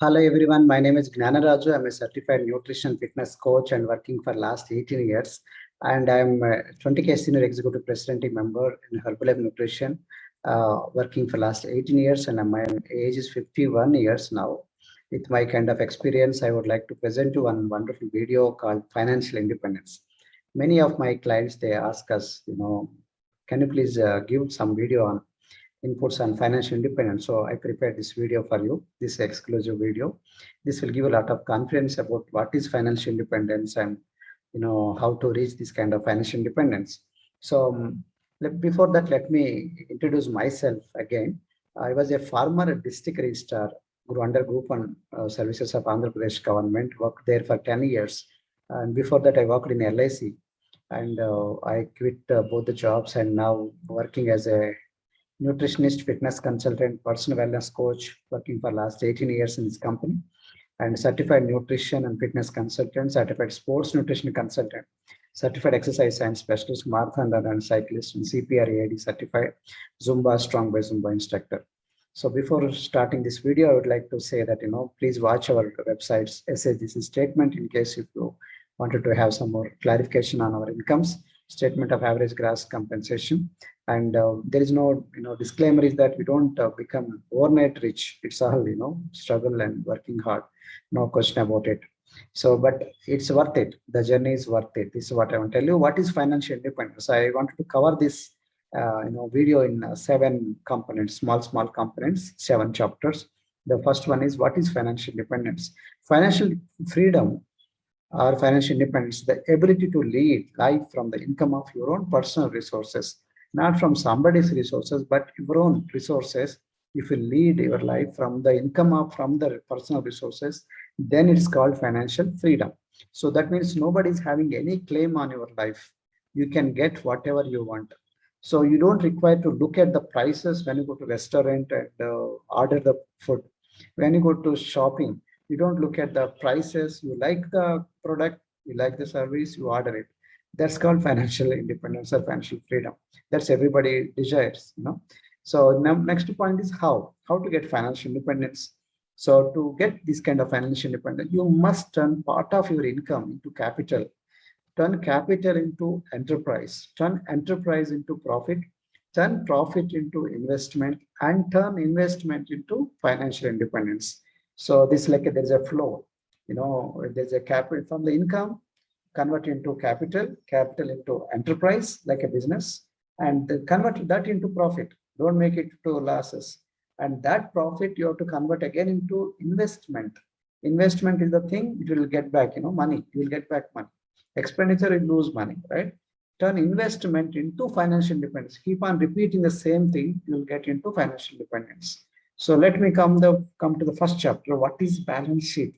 Hello everyone, my name is Gnanaraju. I'm a certified nutrition fitness coach and working for last 18 years. And I'm a 20K senior executive president member in Herbalife Nutrition, working for last 18 years, and my age is 51 years now. With my kind of experience, I would like to present you one wonderful video called Financial Independence. Many of my clients, they ask us, can you please give some video on inputs on financial independence. So I prepared this video for you, this exclusive video. This will give a lot of confidence about what is financial independence and how to reach this kind of financial independence. So before that, let me introduce myself again. I was a former district registrar under Group One Services of Andhra Pradesh government, worked there for 10 years. And before that, I worked in LIC, and I quit both the jobs and now working as a nutritionist, fitness consultant, personal wellness coach, working for last 18 years in this company, and certified nutrition and fitness consultant, certified sports nutrition consultant, certified exercise science specialist, marathon runner and cyclist, and CPR AID certified Zumba Strong by Zumba instructor. So before starting this video, I would like to say that, please watch our website's SAGC statement in case if you wanted to have some more clarification on our incomes, statement of average gross compensation. And there is no, disclaimer is that we don't become overnight rich. It's all, struggle and working hard. No question about it. So, but it's worth it. The journey is worth it. This is what I want to tell you. What is financial independence? I wanted to cover this, video in 7 components, small components, 7 chapters. The first one is what is financial independence? Financial freedom or financial independence, the ability to lead life from the income of your own personal resources, not from somebody's resources, but your own resources. If you lead your life from the income of from the personal resources, then it's called financial freedom. So that means nobody is having any claim on your life. You can get whatever you want. So you don't require to look at the prices when you go to restaurant and order the food. When you go to shopping, you don't look at the prices. You like the product, you like the service, you order it. That's called financial independence or financial freedom. That's everybody desires. So now next point is how to get financial independence. So to get this kind of financial independence, you must turn part of your income into capital, turn capital into enterprise, turn enterprise into profit, turn profit into investment, and turn investment into financial independence. So this like there's a flow, there's a capital from the income, convert into capital, capital into enterprise like a business, and convert that into profit. Don't make it to losses. And that profit you have to convert again into investment. Investment is the thing, it will get back, money, you will get back money. Expenditure, you lose money, right? Turn investment into financial independence. Keep on repeating the same thing, you will get into financial independence. So let me come to the first chapter. What is balance sheet?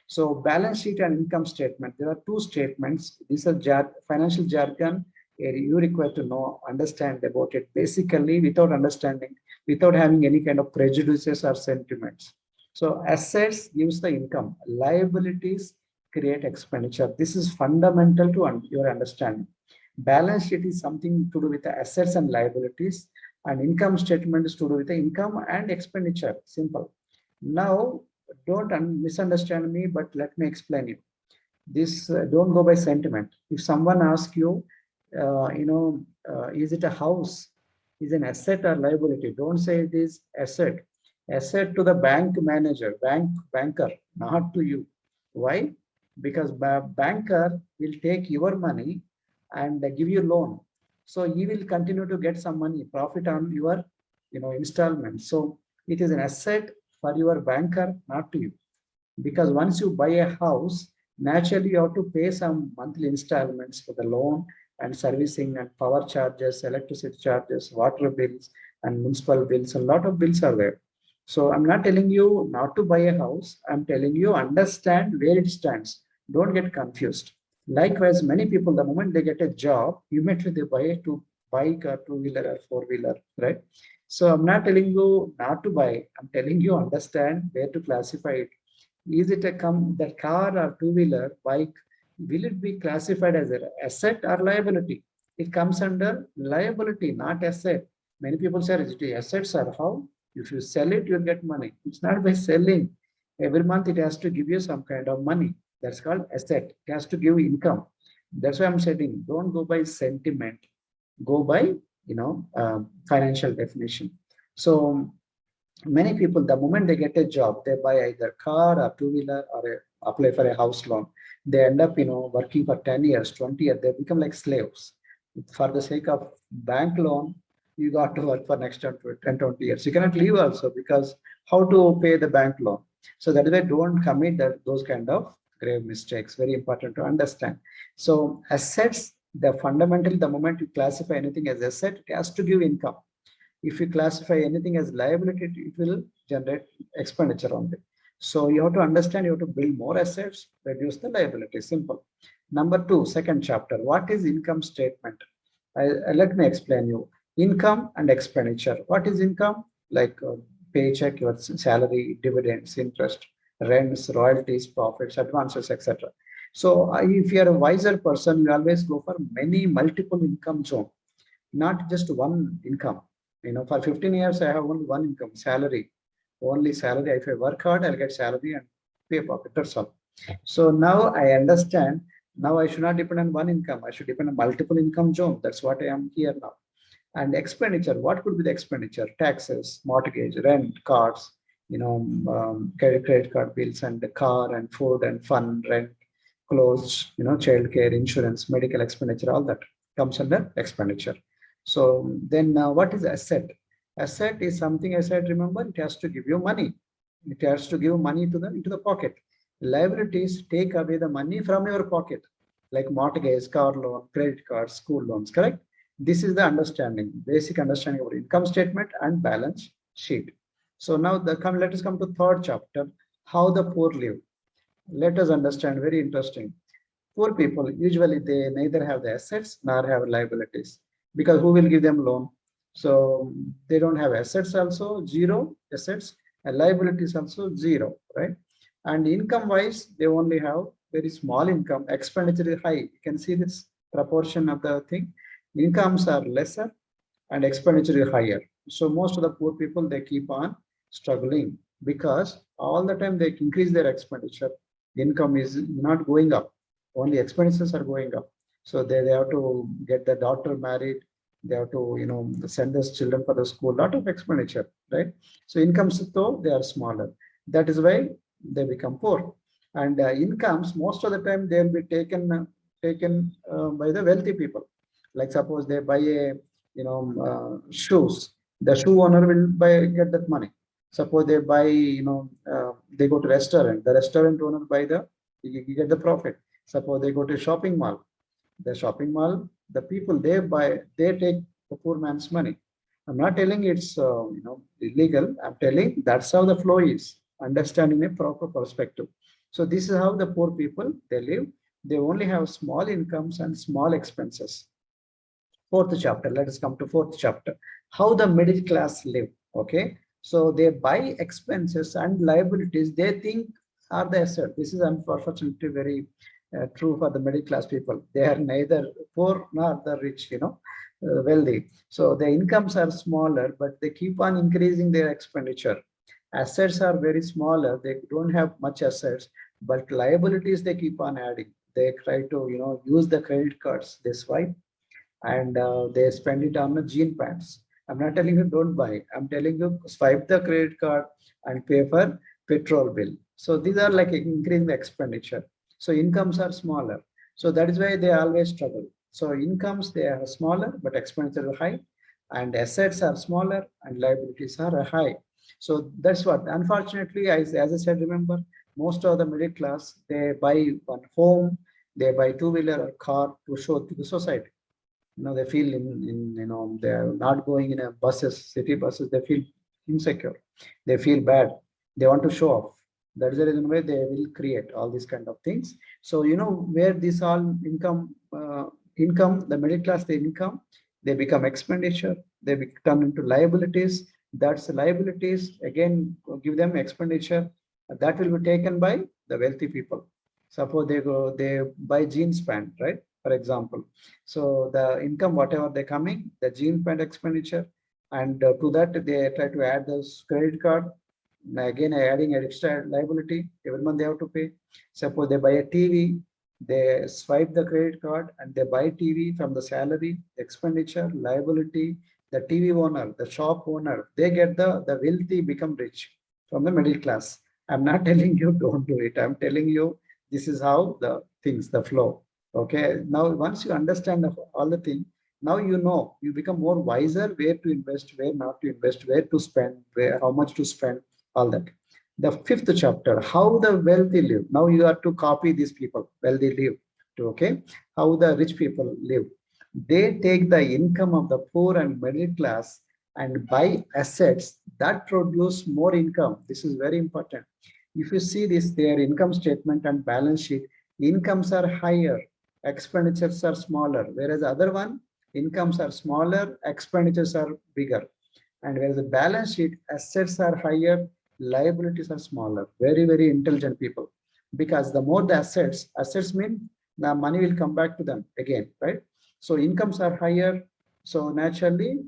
So balance sheet and income statement, there are 2 statements. These are financial jargon. You require to know, understand about it basically without understanding, without having any kind of prejudices or sentiments. So assets gives the income, liabilities create expenditure. This is fundamental to your understanding. Balance sheet is something to do with the assets and liabilities, and income statement is to do with the income and expenditure. Simple. Now, don't misunderstand me, but let me explain you. This don't go by sentiment. If someone asks you, is it a house? Is an asset or liability? Don't say it is asset. Asset to the bank manager, banker, not to you. Why? Because banker will take your money and give you loan. So he will continue to get some money, profit on your, installment. So it is an asset for your banker, not to you. Because once you buy a house, naturally you have to pay some monthly installments for the loan and servicing and power charges, electricity charges, water bills and municipal bills. A lot of bills are there. So I'm not telling you not to buy a house. I'm telling you understand where it stands. Don't get confused. Likewise, many people, the moment they get a job, immediately they buy a bike or 2-wheeler or 4-wheeler, right? So I'm not telling you not to buy. I'm telling you understand where to classify it. Is it the car or 2-wheeler bike? Will it be classified as an asset or liability? It comes under liability, not asset. Many people say assets are how? If you sell it, you'll get money. It's not by selling. Every month it has to give you some kind of money. That's called asset. It has to give income. That's why I'm saying don't go by sentiment, go by financial definition. So many people, the moment they get a job, they buy either car or two-wheeler or apply for a house loan. They end up working for 10 years, 20 years. They become like slaves. For the sake of bank loan, you got to work for next 10 20 years. You cannot leave also, because how to pay the bank loan? So that is why don't commit those kind of grave mistakes. Very important to understand. So assets, the fundamentally, the moment you classify anything as asset, it has to give income. If you classify anything as liability, it will generate expenditure on it. So you have to understand, you have to build more assets, reduce the liability. Simple. Number two, second chapter. What is income statement? Let me explain you. Income and expenditure. What is income? Like paycheck, your salary, dividends, interest, rents, royalties, profits, advances, etc. So if you are a wiser person, you always go for many multiple income zone, not just one income. For 15 years, I have only one income, salary, only salary. If I work hard, I'll get salary and pay pocket. That's all. So now I understand. Now I should not depend on one income. I should depend on multiple income zone. That's what I am here now. And expenditure, what could be the expenditure? Taxes, mortgage, rent, cars, credit card bills, and the car and food and fun, rent, clothes, child care, insurance, medical expenditure, all that comes under expenditure. So then what is asset? Asset is something, I said, remember, it has to give you money. It has to give money into the pocket. Liabilities take away the money from your pocket, like mortgage, car loan, credit cards, school loans, correct? This is the understanding, basic understanding of income statement and balance sheet. So now let us come to third chapter, how the poor live. Let us understand, very interesting. Poor people, usually they neither have the assets nor have liabilities, because who will give them loan? So they don't have assets also, zero assets, and liabilities also zero, right? And income wise, they only have very small income, expenditure is high. You can see this proportion of the thing. Incomes are lesser and expenditure is higher. So most of the poor people, they keep on struggling, because all the time they increase their expenditure. Income is not going up, only expenses are going up. So they have to get the daughter married, they have to send those children for the school, lot of expenditure, right? So incomes though they are smaller, that is why they become poor. And incomes most of the time they will be taken by the wealthy people. Like suppose they buy a shoes, the shoe owner will get that money. Suppose they buy they go to restaurant, the restaurant owner buy you get the profit. Suppose they go to shopping mall, the shopping mall, the people they take the poor man's money. I'm not telling it's illegal. I'm telling that's how the flow is. Understanding a proper perspective. So this is how the poor people they live. They only have small incomes and small expenses. Fourth chapter. Let us come to fourth chapter. How the middle class live. Okay. So they buy expenses and liabilities they think are the asset. This is unfortunately very true for the middle class people. They are neither poor nor the rich, wealthy. So the incomes are smaller, but they keep on increasing their expenditure. Assets are very smaller. They don't have much assets, but liabilities they keep on adding. They try to, use the credit cards. They swipe and they spend it on the jean pants. I'm not telling you don't buy. I'm telling you swipe the credit card and pay for petrol bill. So these are like increasing the expenditure. So incomes are smaller. So that is why they always struggle. So incomes they are smaller, but expenditure are high, and assets are smaller and liabilities are high. So that's what. Unfortunately, as I said, remember most of the middle class they buy one home, they buy two-wheeler or car to show to the society. They feel they're not going in a city buses, they feel insecure, they feel bad, they want to show off. That is the reason why they will create all these kind of things. So where this all income, the middle class, the income, they become expenditure, they turn into liabilities. That's liabilities again, give them expenditure that will be taken by the wealthy people. Suppose they buy jeans pant, right, for example. So the income, whatever they're coming, the jean pant expenditure, and to that they try to add this credit card, Again, adding extra liability. Every month they have to pay. Suppose they buy a TV, they swipe the credit card and they buy TV from the salary, expenditure, liability, the TV owner, the shop owner, they get the wealthy become rich from the middle class. I'm not telling you don't do it. I'm telling you this is how the things, the flow. Okay. Now, once you understand all the things, now you know, you become more wiser where to invest, where not to invest, where to spend, where how much to spend, all that. The fifth chapter, how the wealthy live. Now you have to copy these people, wealthy live. Okay, how the rich people live. They take the income of the poor and middle class and buy assets that produce more income. This is very important. If you see this, their income statement and balance sheet, incomes are higher, expenditures are smaller, whereas the other one, incomes are smaller, expenditures are bigger. And whereas the balance sheet, assets are higher, liabilities are smaller. Very, very intelligent people. Because the more the assets mean the money will come back to them again, right? So incomes are higher. So naturally,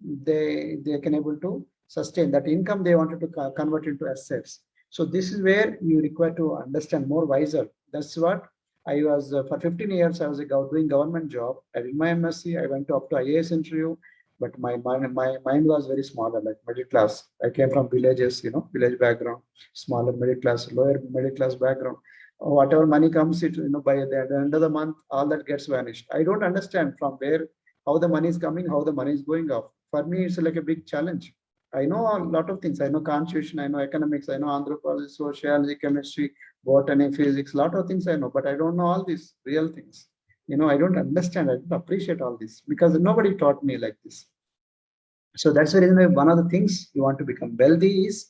they can able to sustain that income they wanted to convert into assets. So this is where you require to understand more wiser. That's what I was for 15 years. I was doing government job. I did my MSc. I went up to IAS interview, but my mind was very smaller, like middle class. I came from villages, village background, smaller middle class, lower middle class background. Whatever money comes, it by the end of the month, all that gets vanished. I don't understand from where how the money is coming, how the money is going off. For me, it's like a big challenge. I know a lot of things. I know constitution, I know economics, I know anthropology, sociology, chemistry, botany, physics, lot of things I know, but I don't know all these real things. I don't understand, I don't appreciate all this because nobody taught me like this. So that's the reason why one of the things you want to become wealthy is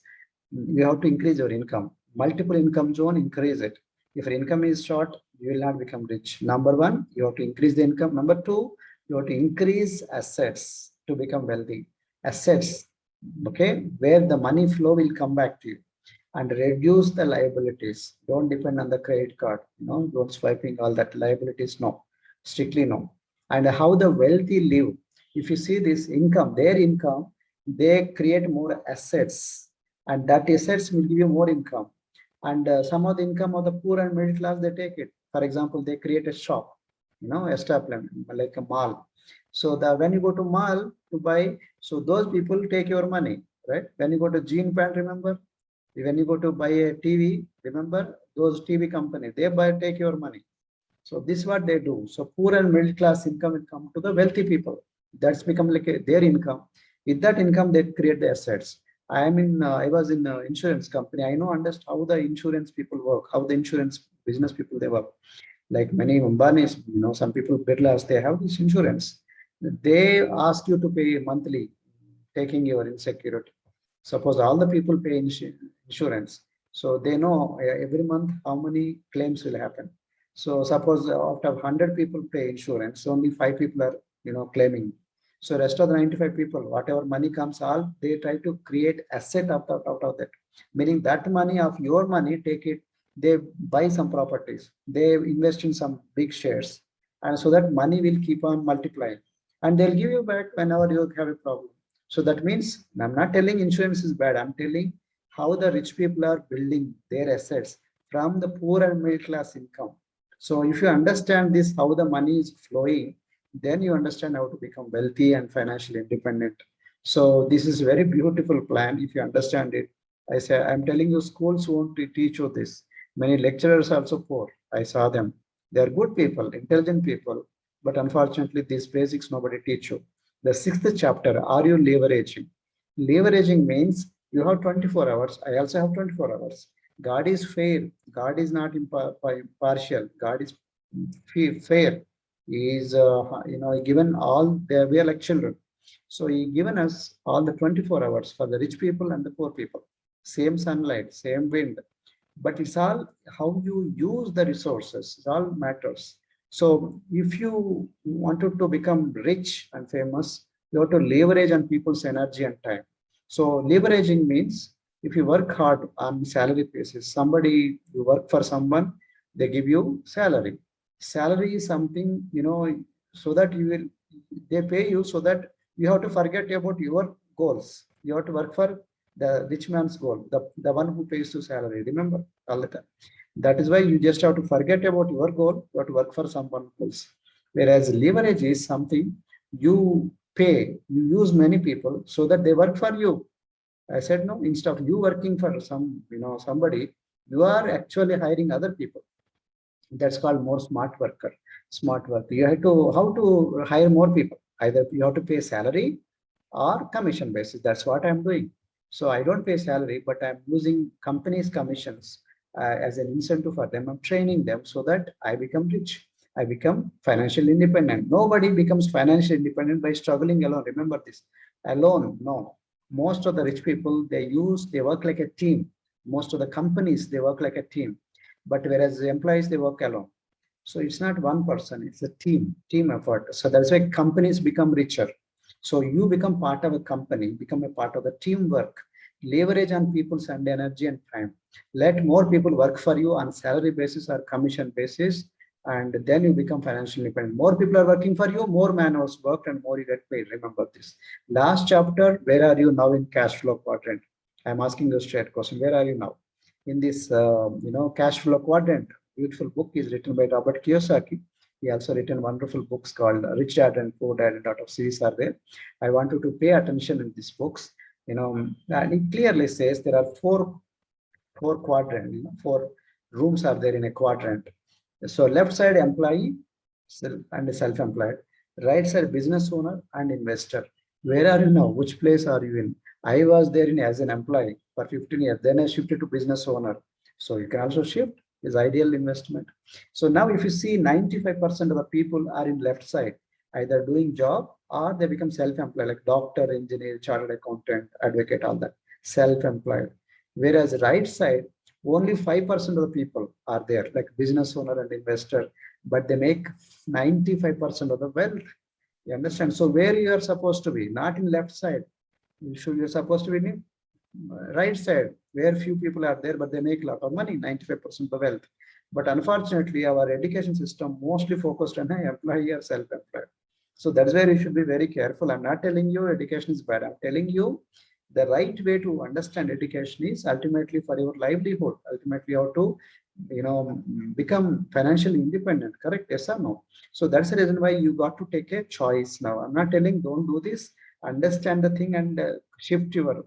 you have to increase your income. Multiple income zone, increase it. If your income is short, you will not become rich. Number one, you have to increase the income. Number two, you have to increase assets to become wealthy. Assets, okay, where the money flow will come back to you, and reduce the liabilities. Don't depend on the credit card, don't swiping all that liabilities. No, strictly no. And how the wealthy live. If you see this income, their income, they create more assets, and that assets will give you more income. And some of the income of the poor and middle class, they take it. For example, they create a shop, establishment like a mall. So when you go to mall to buy, so those people take your money, right? When you go to jean pant, remember, when you go to buy a TV, remember those TV company, they take your money. So this is what they do. So poor and middle class income will come to the wealthy people. That's become like their income. With that income, they create the assets. I was in insurance company. I know understand how the insurance people work, how the insurance business people they work. Like many Ambanis, some people Birlas, they have this insurance. They ask you to pay monthly, taking your insecurity. Suppose all the people pay insurance, so they know every month how many claims will happen. So suppose out of 100 people pay insurance, only 5 people are claiming. So rest of the 95 people, whatever money comes, all they try to create asset out of that. Meaning that money of your money, take it, they buy some properties, they invest in some big shares, and so that money will keep on multiplying, and they'll give you back whenever you have a problem. So that means I'm not telling insurance is bad. I'm telling how the rich people are building their assets from the poor and middle class income. So if you understand this, how the money is flowing, then you understand how to become wealthy and financially independent. So this is very beautiful plan if you understand it. I say I'm telling you, schools won't teach you this. Many lecturers also poor. I saw them. They are good people, intelligent people, but unfortunately, these basics nobody teach you. The sixth chapter, are you leveraging? Leveraging means you have 24 hours. I also have 24 hours. God is fair. God is not impartial. God is fair. He is, given all, we are like children. So he given us all the 24 hours for the rich people and the poor people. Same sunlight, same wind. But it's all how you use the resources. It all matters. So if you wanted to become rich and famous, you have to leverage on people's energy and time. So leveraging means if you work hard on salary basis, somebody, you work for someone, they give you salary. Salary is something, so that you will, they pay you so that you have to forget about your goals. You have to work for The rich man's goal, the one who pays you salary. Remember all the time. That is why you just have to forget about your goal, you have to work for someone else. Whereas leverage is something you pay, you use many people so that they work for you. I said no, instead of you working for somebody, you are actually hiring other people. That's called more smart worker. Smart work. You have to how to hire more people. Either you have to pay salary or commission basis. That's what I'm doing. So I don't pay salary, but I'm using companies' commissions as an incentive for them. I'm training them so that I become rich. I become financially independent. Nobody becomes financially independent by struggling alone. Remember this. Alone, no. Most of the rich people, they work like a team. Most of the companies, they work like a team. But whereas the employees, they work alone. So it's not one person, it's a team effort. So that's why companies become richer. So you become part of a company, become a part of the teamwork, leverage on people's and energy and time. Let more people work for you on salary basis or commission basis, and then you become financially independent. More people are working for you, more man hours worked, and more you get paid. Remember this. Last chapter, where are you now in cash flow quadrant? I'm asking you a straight question. Where are you now? In this, cash flow quadrant, beautiful book is written by Robert Kiyosaki. He also written wonderful books called Rich Dad and Poor Dad, and lot of series are there. I want you to pay attention in these books. And it clearly says there are four quadrant, four rooms are there in a quadrant. So left side employee and self-employed, right side business owner and investor. Where are you now? Which place are you in? I was there in as an employee for 15 years. Then I shifted to business owner. So you can also shift is ideal investment. So now if you see 95% of the people are in left side, either doing job or they become self-employed, like doctor, engineer, chartered accountant, advocate, all that, self-employed. Whereas right side, only 5% of the people are there, like business owner and investor, but they make 95% of the wealth. You understand? So where you are supposed to be, not in left side. You're supposed to be in right side, where few people are there, but they make a lot of money, 95% of the wealth. But unfortunately, our education system mostly focused on employee or self-employed. So that's where you should be very careful. I'm not telling you education is bad. I'm telling you the right way to understand education is ultimately for your livelihood. Ultimately, how to become financially independent. Correct? Yes or no? So that's the reason why you got to take a choice now. I'm not telling don't do this. Understand the thing and shift your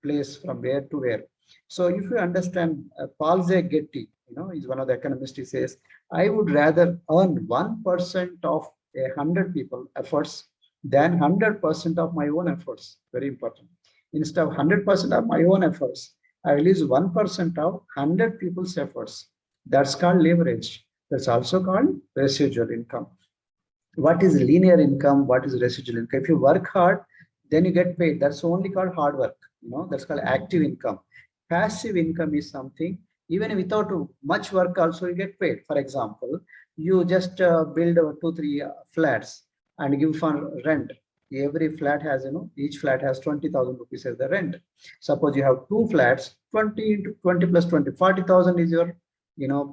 place from where to where. So if you understand, Paul Getty, is one of the economists. He says, I would rather earn 1% of 100 people efforts than 100% of my own efforts. Very important. Instead of 100% of my own efforts, I will use 1% of 100 people's efforts. That's called leverage. That's also called residual income. What is linear income? What is residual income? If you work hard, then you get paid. That's only called hard work. That's called active income. Passive income is something, even without much work also you get paid. For example, you just build 2 3 flats and give for rent. Every flat has, each flat has 20,000 rupees as the rent. Suppose you have two flats, 20 into 20 plus 20, 40,000 is your,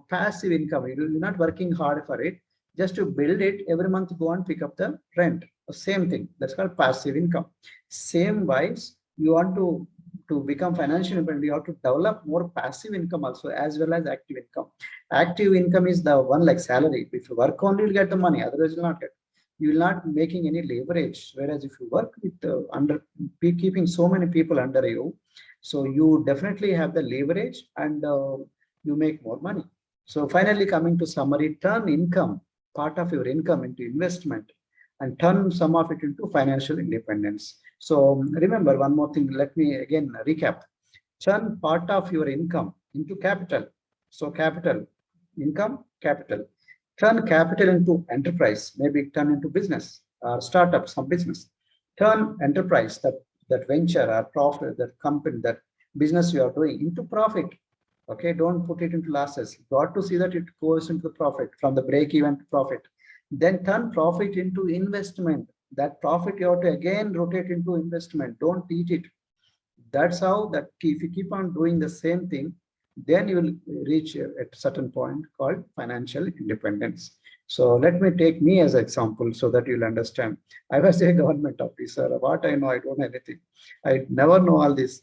passive income. You're not working hard for it. Just to build it, every month go and pick up the rent. Same thing. That's called passive income. Same wise, you want to become financially independent, you have to develop more passive income also as well as active income. Active income is the one like salary. If you work only, you'll get the money. Otherwise, you'll not get. You will not making any leverage. Whereas if you work with keeping so many people under you, so you definitely have the leverage and you make more money. So finally, coming to summary, turn income, part of your income, into investment and turn some of it into financial independence. So remember one more thing. Let me again recap. Turn part of your income into capital. So capital, income, capital. Turn capital into enterprise, maybe turn into business or startup, some business. Turn enterprise, that venture or profit, that company, that business you are doing into profit. Okay, don't put it into losses. You got to see that it goes into the profit, from the break even to profit. Then turn profit into investment. That profit you have to again rotate into investment. Don't eat it. That's how that if you keep on doing the same thing, then you will reach at a certain point called financial independence. So let me take me as an example so that you'll understand. I was a government officer. What I know, I don't know anything. I never know all this,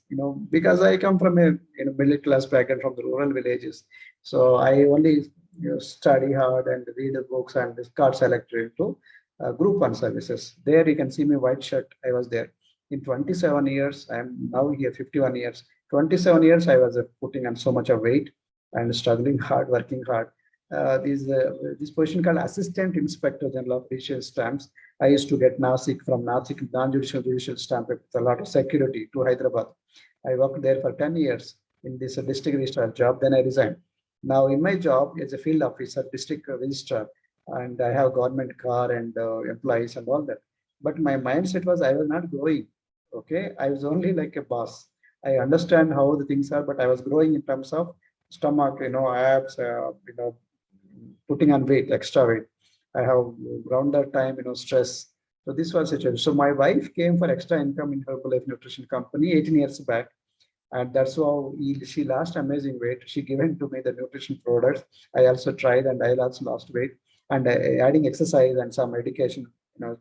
because I come from a middle class background from the rural villages. So I only study hard and read the books and got selected into group one services. There you can see me white shirt. I was there in 27 years. I am now here 51 years. 27 years I was putting on so much of weight and struggling hard, working hard. This position called Assistant Inspector General of Judicial Stamps. I used to get NASIC from NASIC, non-judicial judicial stamp with a lot of security to Hyderabad. I worked there for 10 years in this district registrar job. Then I resigned. Now in my job as a field officer, district registrar, and I have government car and employees and all that. But my mindset was I was not growing. Okay, I was only like a boss. I understand how the things are, but I was growing in terms of stomach, abs, putting on weight, extra weight. I have around that time, stress. So this was a situation. So my wife came for extra income in Herbalife Nutrition Company 18 years back. And that's how she lost amazing weight. She given to me the nutrition products. I also tried and I also lost weight. And adding exercise and some medication,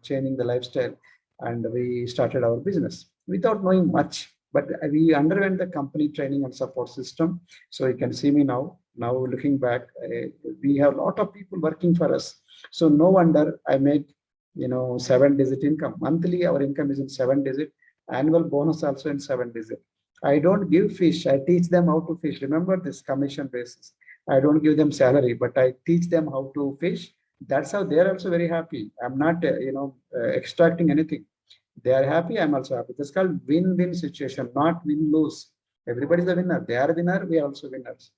changing the lifestyle. And we started our business without knowing much. But we underwent the company training and support system. So you can see me now. Now looking back, we have a lot of people working for us. So no wonder I make 7-digit income. Monthly, our income is in 7-digit. Annual bonus also in 7-digit. I don't give fish. I teach them how to fish. Remember this commission basis. I don't give them salary, but I teach them how to fish. That's how they're also very happy. I'm not, extracting anything. They are happy. I'm also happy. That's called win-win situation, not win-lose. Everybody's a winner. They are a winner. We are also winners.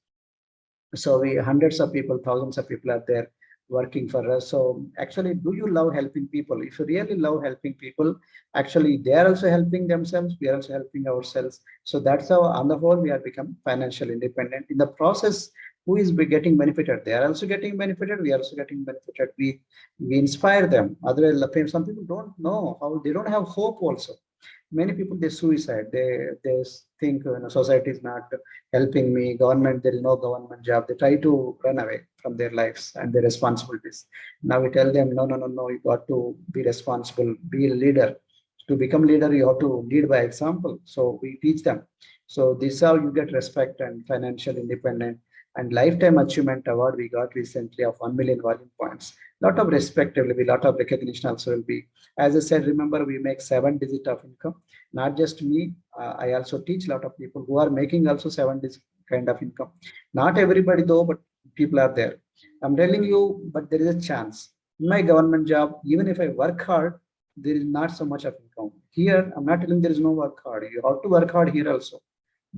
So we hundreds of people, thousands of people are there working for us. So actually, do you love helping people? If you really love helping people, actually they are also helping themselves. We are also helping ourselves. So that's how on the whole we are become financially independent. In the process, who is getting benefited? They are also getting benefited. We are also getting benefited. We inspire them. Otherwise, some people don't know how, they don't have hope also. Many people, they suicide. They think society is not helping me, government, there is no government job. They try to run away from their lives and their responsibilities. Now we tell them, no, you got to be responsible, be a leader. To become leader, you have to lead by example. So we teach them. So this is how you get respect and financial independent. And lifetime achievement award we got recently of 1 million volume points. Lot of respect will be, lot of recognition also will be. As I said, remember we make 7-digit of income. Not just me, I also teach a lot of people who are making also 7-digit kind of income. Not everybody though, but people are there. I'm telling you, but there is a chance. In my government job, even if I work hard, there is not so much of income. Here, I'm not telling there is no work hard. You have to work hard here also.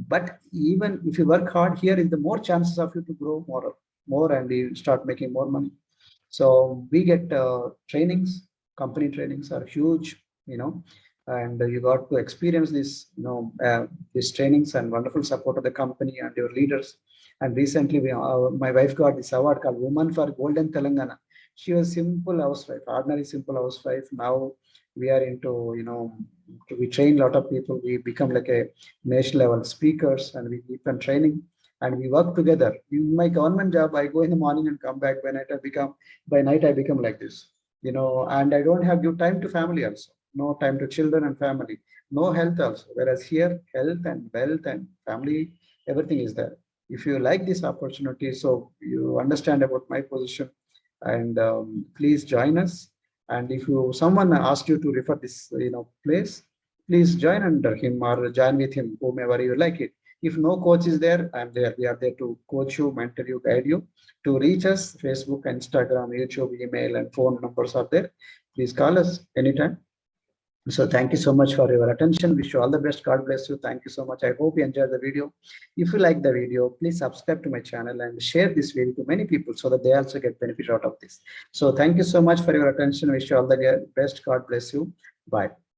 But even if you work hard here, is the more chances of you to grow more and you start making more money. So we get trainings, company trainings are huge, and you got to experience this, these trainings and wonderful support of the company and your leaders. And recently, my wife got this award called Woman for Golden Telangana. She was simple housewife, ordinary simple housewife. Now we are into, we train a lot of people. We become like a national level speakers, and we keep on training and we work together. In my government job, I go in the morning and come back. By night I become like this, and I don't have give time to family also. No time to children and family, no health also. Whereas here, health and wealth and family, everything is there. If you like this opportunity, so you understand about my position, and please join us. And if someone asks you to refer this, place, please join under him or join with him, whomever you like it. If no coach is there, I'm there. We are there to coach you, mentor you, guide you. To reach us, Facebook, Instagram, YouTube, email, and phone numbers are there. Please call us anytime. So thank you so much for your attention. Wish you all the best. God bless you. Thank you so much. I hope you enjoyed the video. If you like the video, please subscribe to my channel and share this video to many people so that they also get benefit out of this. So thank you so much for your attention. Wish you all the best. God bless you. Bye.